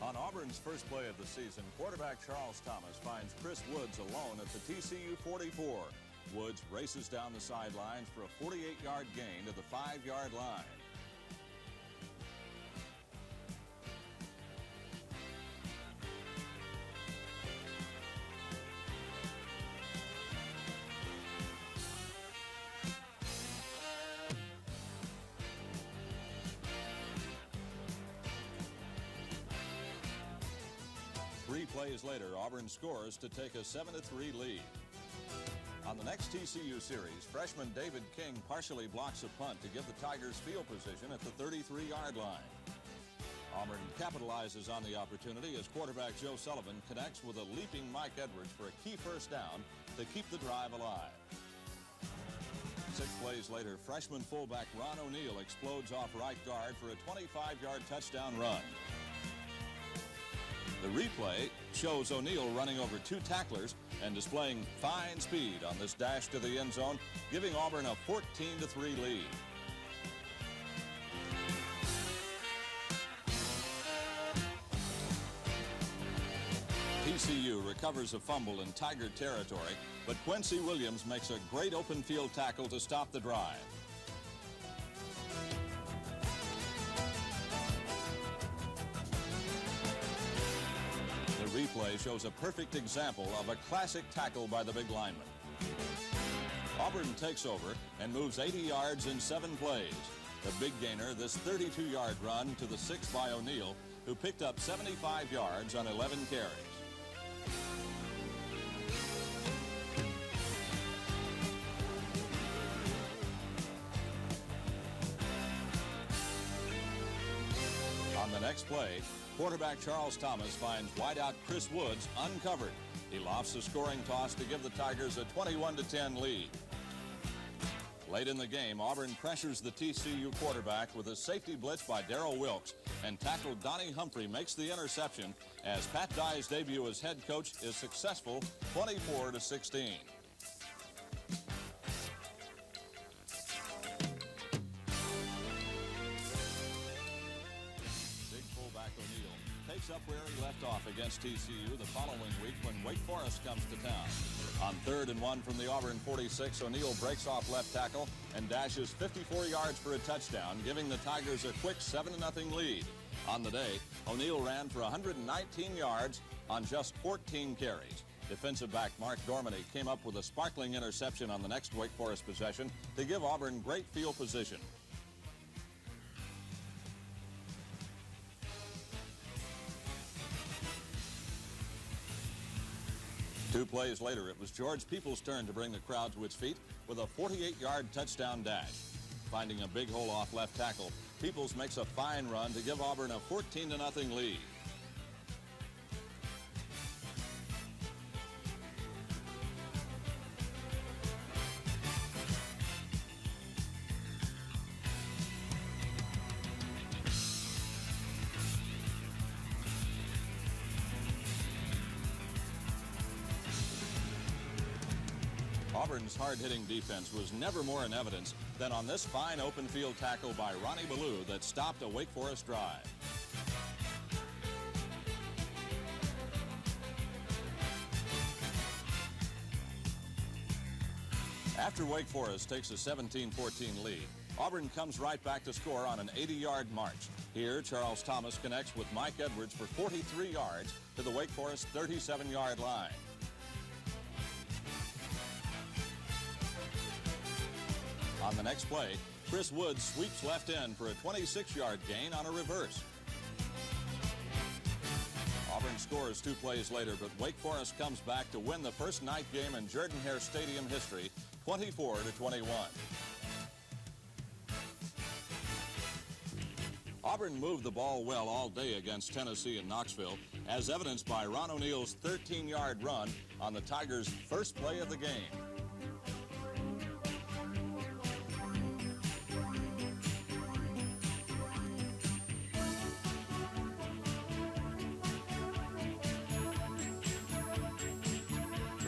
On Auburn's first play of the season, quarterback Charles Thomas finds Chris Woods alone at the TCU 44. Woods races down the sidelines for a 48-yard gain to the 5-yard line. Three plays later, Auburn scores to take a 7-3 lead. On the next TCU series, freshman David King partially blocks a punt to give the Tigers field position at the 33-yard line. Auburn capitalizes on the opportunity as quarterback Joe Sullivan connects with a leaping Mike Edwards for a key first down to keep the drive alive. 6 plays later, freshman fullback Ron O'Neal explodes off right guard for a 25-yard touchdown run. The replay shows O'Neal running over 2 tacklers and displaying fine speed on this dash to the end zone, giving Auburn a 14-3 lead. TCU recovers a fumble in Tiger territory, but Quincy Williams makes a great open field tackle to stop the drive. The replay shows a perfect example of a classic tackle by the big lineman. Auburn takes over and moves 80 yards in 7 plays. The big gainer, this 32-yard run to the 6 by O'Neal, who picked up 75 yards on 11 carries. On the next play, quarterback Charles Thomas finds wideout Chris Woods uncovered. He lofts a scoring toss to give the Tigers a 21-10 lead. Late in the game, Auburn pressures the TCU quarterback with a safety blitz by Darrell Wilkes, and tackle Donnie Humphrey makes the interception as Pat Dye's debut as head coach is successful, 24-16. O'Neal takes up where he left off against TCU the following week when Wake Forest comes to town. On 3rd and 1 from the Auburn 46, O'Neal breaks off left tackle and dashes 54 yards for a touchdown, giving the Tigers a quick 7-0 lead. On the day, O'Neal ran for 119 yards on just 14 carries. Defensive back Mark Dormady came up with a sparkling interception on the next Wake Forest possession to give Auburn great field position. 2 plays later, it was George Peoples' turn to bring the crowd to its feet with a 48-yard touchdown dash. Finding a big hole off left tackle, Peoples makes a fine run to give Auburn a 14-0 lead. Auburn's hard-hitting defense was never more in evidence than on this fine open field tackle by Ronnie Ballou that stopped a Wake Forest drive. After Wake Forest takes a 17-14 lead, Auburn comes right back to score on an 80-yard march. Here, Charles Thomas connects with Mike Edwards for 43 yards to the Wake Forest 37-yard line. On the next play, Chris Woods sweeps left end for a 26-yard gain on a reverse. Auburn scores 2 plays later, but Wake Forest comes back to win the first night game in Jordan-Hare Stadium history, 24-21. Auburn moved the ball well all day against Tennessee in Knoxville, as evidenced by Ron O'Neal's 13-yard run on the Tigers' first play of the game.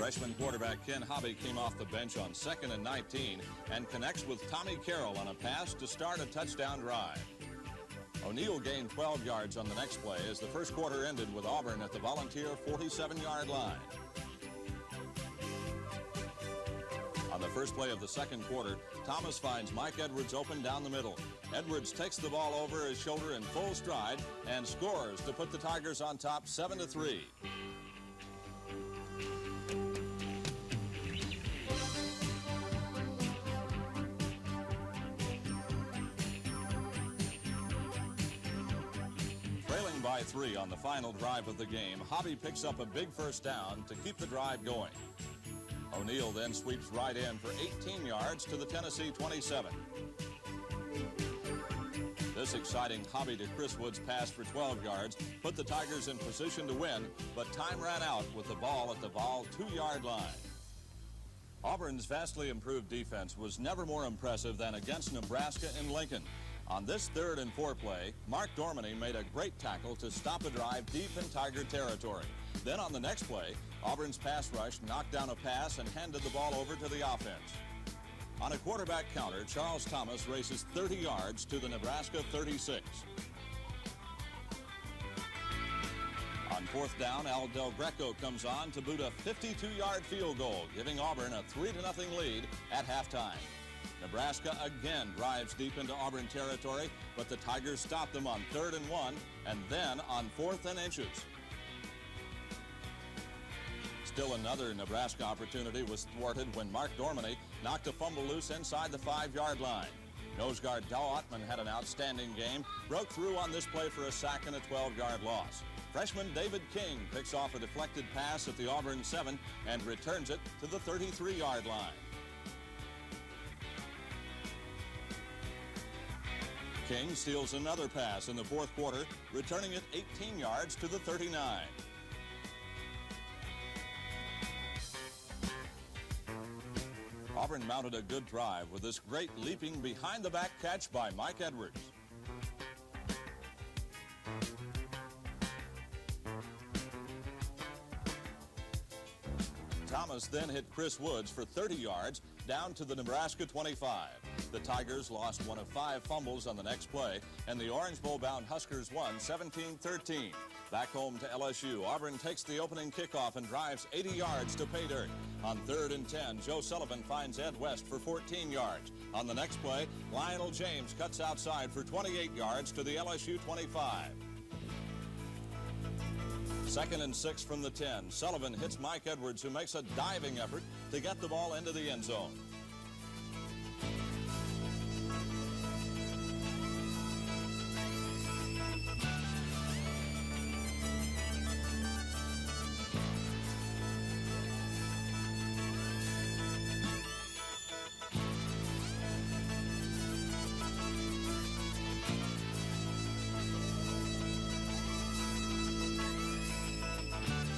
Freshman quarterback Ken Hobby came off the bench on 2nd and 19 and connects with Tommy Carroll on a pass to start a touchdown drive. O'Neill gained 12 yards on the next play as the first quarter ended with Auburn at the Volunteer 47-yard line. On the first play of the second quarter, Thomas finds Mike Edwards open down the middle. Edwards takes the ball over his shoulder in full stride and scores to put the Tigers on top 7-3. Trailing by 3 on the final drive of the game, Hobby picks up a big first down to keep the drive going. O'Neill then sweeps right in for 18 yards to the Tennessee 27. This exciting Hobby to Chris Woods pass for 12 yards put the Tigers in position to win, but time ran out with the ball at the Vol 2-yard line. Auburn's vastly improved defense was never more impressive than against Nebraska in Lincoln. On this 3rd and 4 play, Mark Dorminey made a great tackle to stop a drive deep in Tiger territory. Then on the next play, Auburn's pass rush knocked down a pass and handed the ball over to the offense. On a quarterback counter, Charles Thomas races 30 yards to the Nebraska 36. On 4th down, Al Del Greco comes on to boot a 52-yard field goal, giving Auburn a 3-0 lead at halftime. Nebraska again drives deep into Auburn territory, but the Tigers stop them on 3rd and 1 and then on 4th and inches. Still another Nebraska opportunity was thwarted when Mark Dorminey knocked a fumble loose inside the 5-yard line. Nose guard Dow Ottman had an outstanding game, broke through on this play for a sack and a 12-yard loss. Freshman David King picks off a deflected pass at the Auburn 7 and returns it to the 33-yard line. King steals another pass in the 4th quarter, returning it 18 yards to the 39. Auburn mounted a good drive with this great leaping behind-the-back catch by Mike Edwards. Thomas then hit Chris Woods for 30 yards down to the Nebraska 25. The Tigers lost one of 5 fumbles on the next play, and the Orange Bowl-bound Huskers won 17-13. Back home to LSU, Auburn takes the opening kickoff and drives 80 yards to pay dirt. On 3rd and 10, Joe Sullivan finds Ed West for 14 yards. On the next play, Lionel James cuts outside for 28 yards to the LSU 25. 2nd and 6 from the 10. Sullivan hits Mike Edwards, who makes a diving effort to get the ball into the end zone.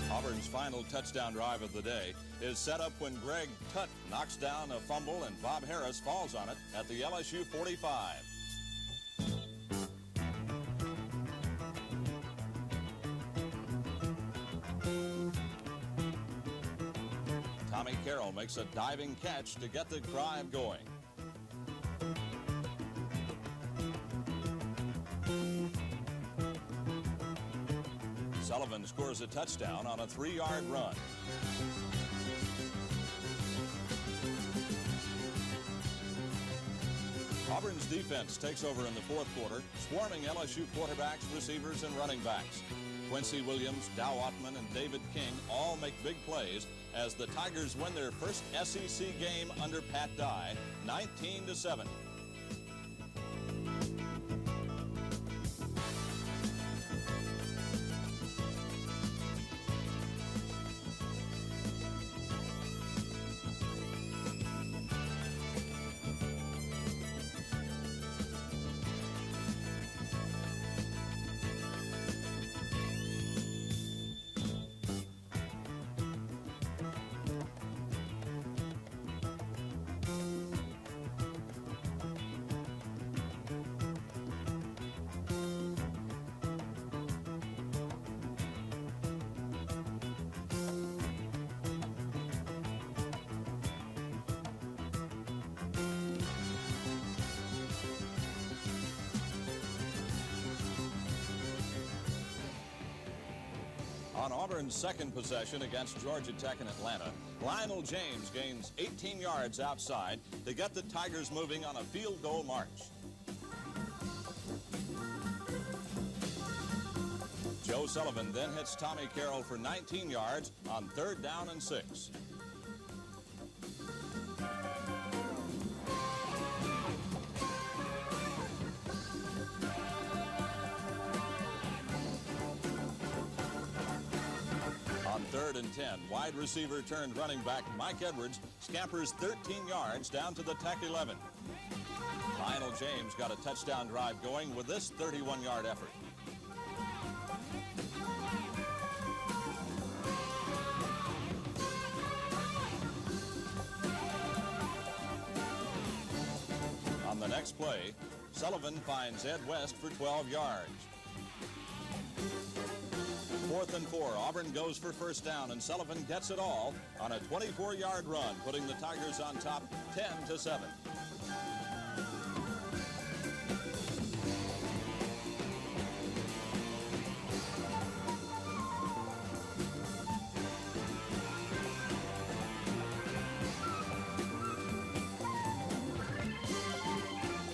Auburn's final touchdown drive of the day is set up when Greg Tutt knocks down a fumble and Bob Harris falls on it at the LSU 45. Tommy Carroll makes a diving catch to get the drive going. Sullivan scores a touchdown on a 3-yard run. Auburn's defense takes over in the 4th quarter, swarming LSU quarterbacks, receivers, and running backs. Quincy Williams, Dow Ottman, and David King all make big plays as the Tigers win their first SEC game under Pat Dye, 19-7. On Auburn's second possession against Georgia Tech in Atlanta, Lionel James gains 18 yards outside to get the Tigers moving on a field goal march. Joe Sullivan then hits Tommy Carroll for 19 yards on 3rd down and 6. On 3rd and 10, wide receiver turned running back Mike Edwards scampers 13 yards down to the Tech 11. Lionel James got a touchdown drive going with this 31-yard effort. On the next play, Sullivan finds Ed West for 12 yards. 4th and 4, Auburn goes for first down, and Sullivan gets it all on a 24-yard run, putting the Tigers on top 10-7.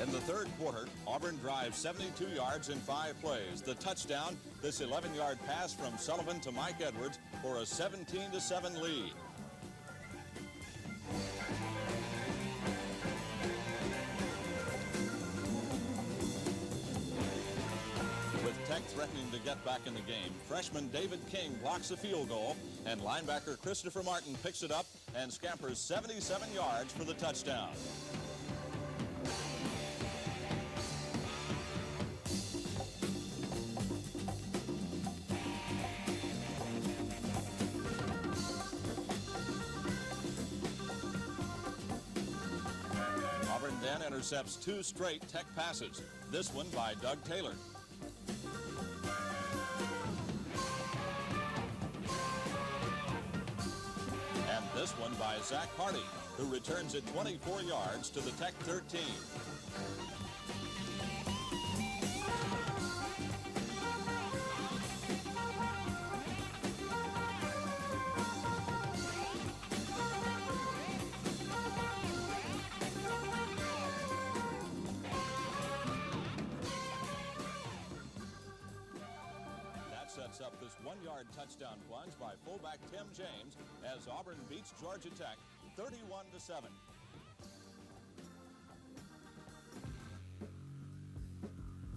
In the third quarter, Auburn drives 72 yards in 5 plays. The touchdown, this 11-yard pass from Sullivan to Mike Edwards for a 17-7 lead. With Tech threatening to get back in the game, freshman David King blocks a field goal, and linebacker Christopher Martin picks it up and scampers 77 yards for the touchdown. Auburn then intercepts 2 straight Tech passes, this one by Doug Taylor. And this one by Zach Hardy, who returns it 24 yards to the Tech 13. Sets up this 1-yard touchdown plunge by fullback Tim James as Auburn beats Georgia Tech 31-7.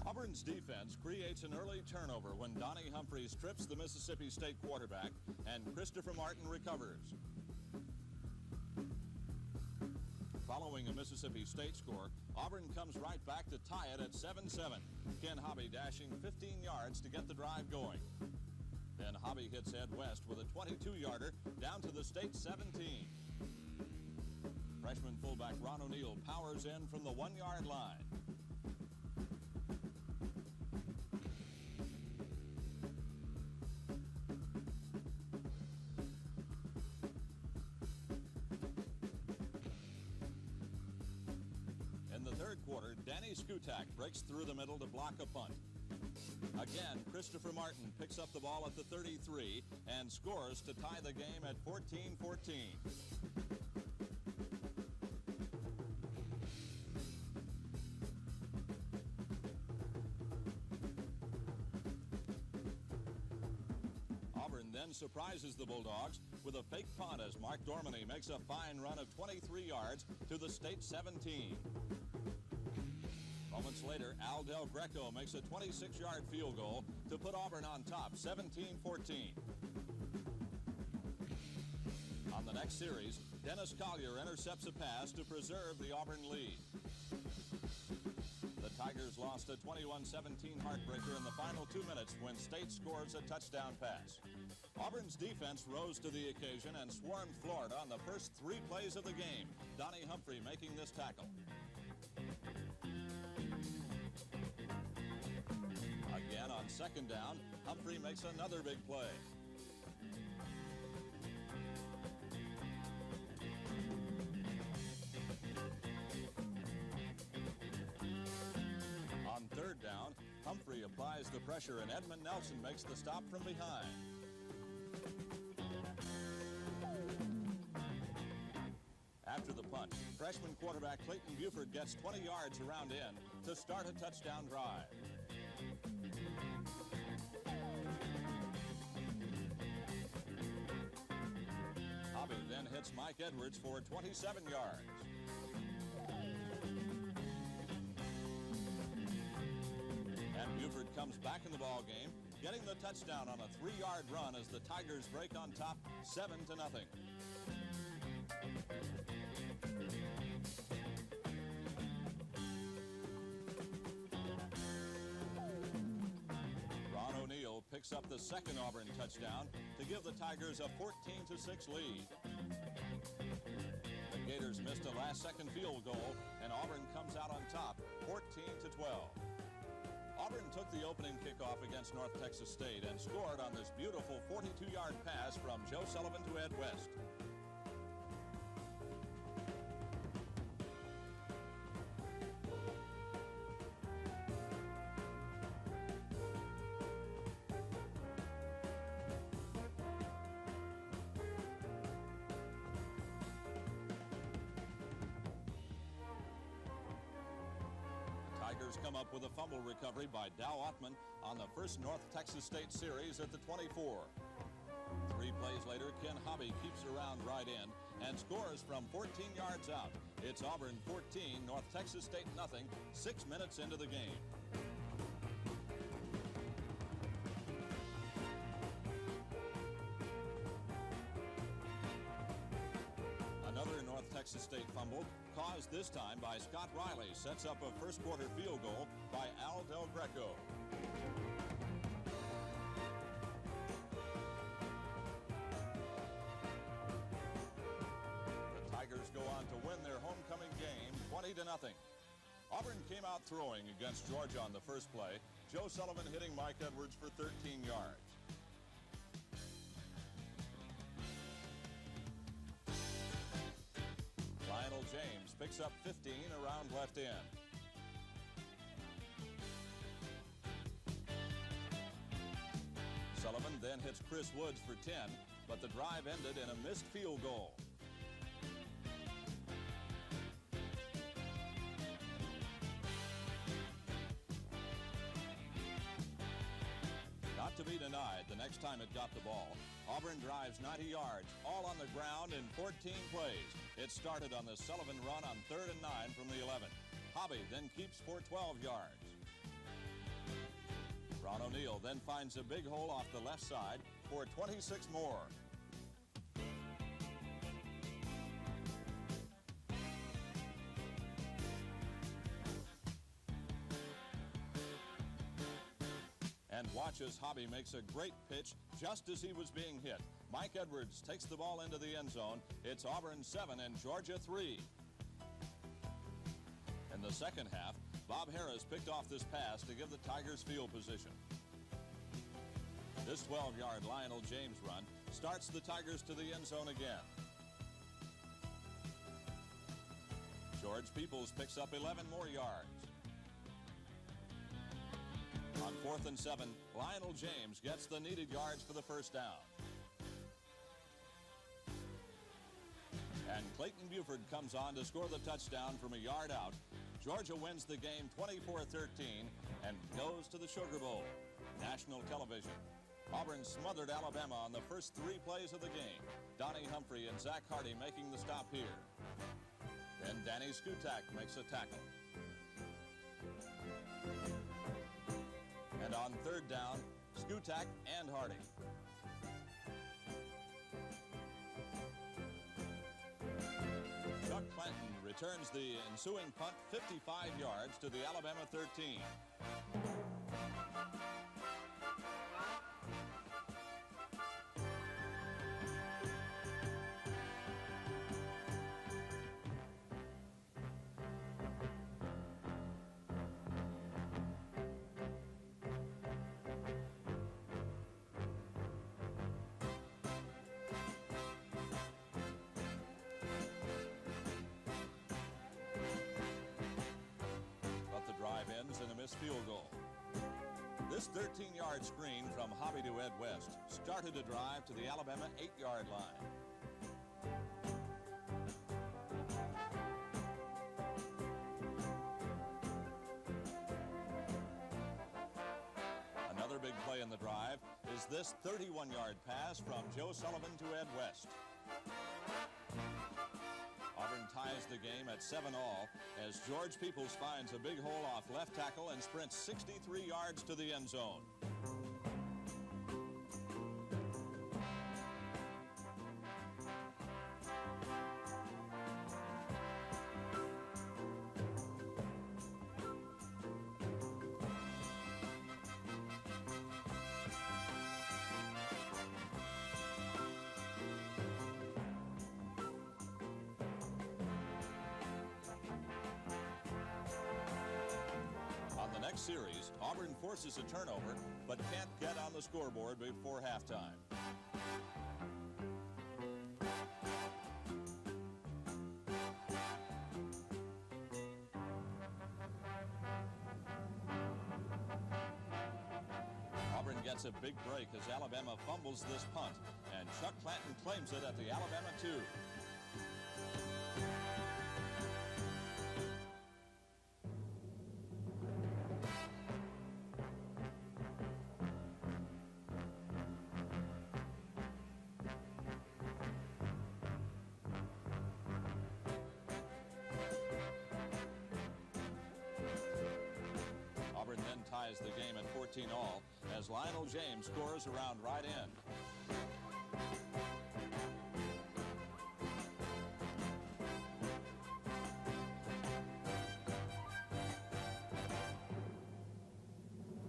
Auburn's defense creates an early turnover when Donnie Humphreys trips the Mississippi State quarterback and Christopher Martin recovers. Following a Mississippi State score, Auburn comes right back to tie it at 7-7. Ken Hobby dashing 15 yards to get the drive going. Then Hobby hits Ed West with a 22-yarder down to the State 17. Freshman fullback Ron O'Neal powers in from the 1-yard line. In the third quarter, Danny Skutak breaks through the middle to block a punt. Again, Christopher Martin picks up the ball at the 33 and scores to tie the game at 14-14. Auburn then surprises the Bulldogs with a fake punt as Mark Dorminey makes a fine run of 23 yards to the State 17. Moments later, Al Del Greco makes a 26-yard field goal to put Auburn on top, 17-14. On the next series, Dennis Collier intercepts a pass to preserve the Auburn lead. The Tigers lost a 21-17 heartbreaker in the final 2 minutes when State scores a touchdown pass. Auburn's defense rose to the occasion and swarmed Florida on the first 3 plays of the game. Donnie Humphrey making this tackle. Again on second down, Humphrey makes another big play. On third down, Humphrey applies the pressure and Edmund Nelson makes the stop from behind. run. Freshman quarterback Clayton Buford gets 20 yards around in to start a touchdown drive. Hobby then hits Mike Edwards for 27 yards. And Buford comes back in the ball game, getting the touchdown on a 3-yard run as the Tigers break on top 7-0. Ron O'Neal picks up the second Auburn touchdown to give the Tigers a 14-6 lead. The Gators missed a last-second field goal, and Auburn comes out on top 14-12. Auburn took the opening kickoff against North Texas State and scored on this beautiful 42-yard pass from Joe Sullivan to Ed West. Tigers come up with a fumble recovery by Dow Ottman on the first North Texas State series at the 24. 3 plays later, Ken Hobby keeps around right in and scores from 14 yards out. It's Auburn 14, North Texas State nothing, 6 minutes into the game. Another North Texas State fumble, caused this time by Scott Riley, sets up a first quarter field goal by Al Del Greco. The Tigers go on to win their homecoming game 20-0. Auburn came out throwing against Georgia on the first play. Joe Sullivan hitting Mike Edwards for 13 yards. James picks up 15 around left end. Sullivan then hits Chris Woods for 10, but the drive ended in a missed field goal. Not to be denied, the next time it got the ball, Auburn drives 90 yards, all on the ground in 14 plays. It started on the Sullivan run on 3rd and 9 from the 11. Hobby then keeps for 12 yards. Ron O'Neal then finds a big hole off the left side for 26 more. And watch as Hobby makes a great pitch just as he was being hit. Mike Edwards takes the ball into the end zone. It's Auburn 7 and Georgia 3. In the second half, Bob Harris picked off this pass to give the Tigers field position. This 12-yard Lionel James run starts the Tigers to the end zone again. George Peoples picks up 11 more yards. On 4th and 7, Lionel James gets the needed yards for the first down. And Clayton Buford comes on to score the touchdown from a yard out. Georgia wins the game 24-13 and goes to the Sugar Bowl. National television. Auburn smothered Alabama on the first 3 plays of the game. Donnie Humphrey and Zach Hardy making the stop here. Then Danny Skutak makes a tackle. And on 3rd down, Skutak and Hardy. Chuck Clanton returns the ensuing punt 55 yards to the Alabama 13. In a missed field goal. This 13-yard screen from Hobby to Ed West started a drive to the Alabama 8-yard line. begin the drive is this 31-yard pass from Joe Sullivan to Ed West. Auburn ties the game at 7-all as George Peoples finds a big hole off left tackle and sprints 63 yards to the end zone. Series, Auburn forces a turnover, but can't get on the scoreboard before halftime. Auburn gets a big break as Alabama fumbles this punt, and Chuck Clanton claims it at the Alabama 2. Ties the game at 14-all as Lionel James scores around right end.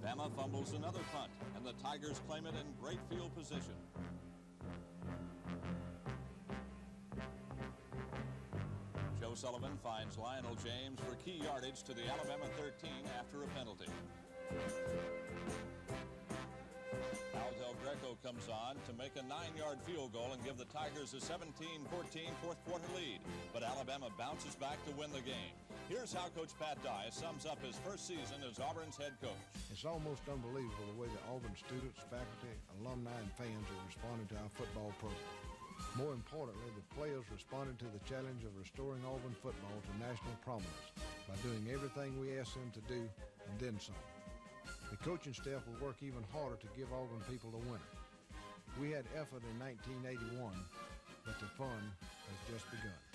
Bama fumbles another punt, and the Tigers claim it in great field position. Joe Sullivan finds Lionel James for key yardage to the Alabama 13 after a penalty. Al Del Greco comes on to make a 9-yard field goal and give the Tigers a 17-14 fourth quarter lead, but Alabama bounces back to win the game. Here's how Coach Pat Dye sums up his first season as Auburn's head coach. It's almost unbelievable the way that Auburn students, faculty, alumni, and fans are responding to our football program. More importantly, the players responded to the challenge of restoring Auburn football to national prominence by doing everything we asked them to do and then some. The coaching staff will work even harder to give Auburn people a winner. We had effort in 1981, but the fun has just begun.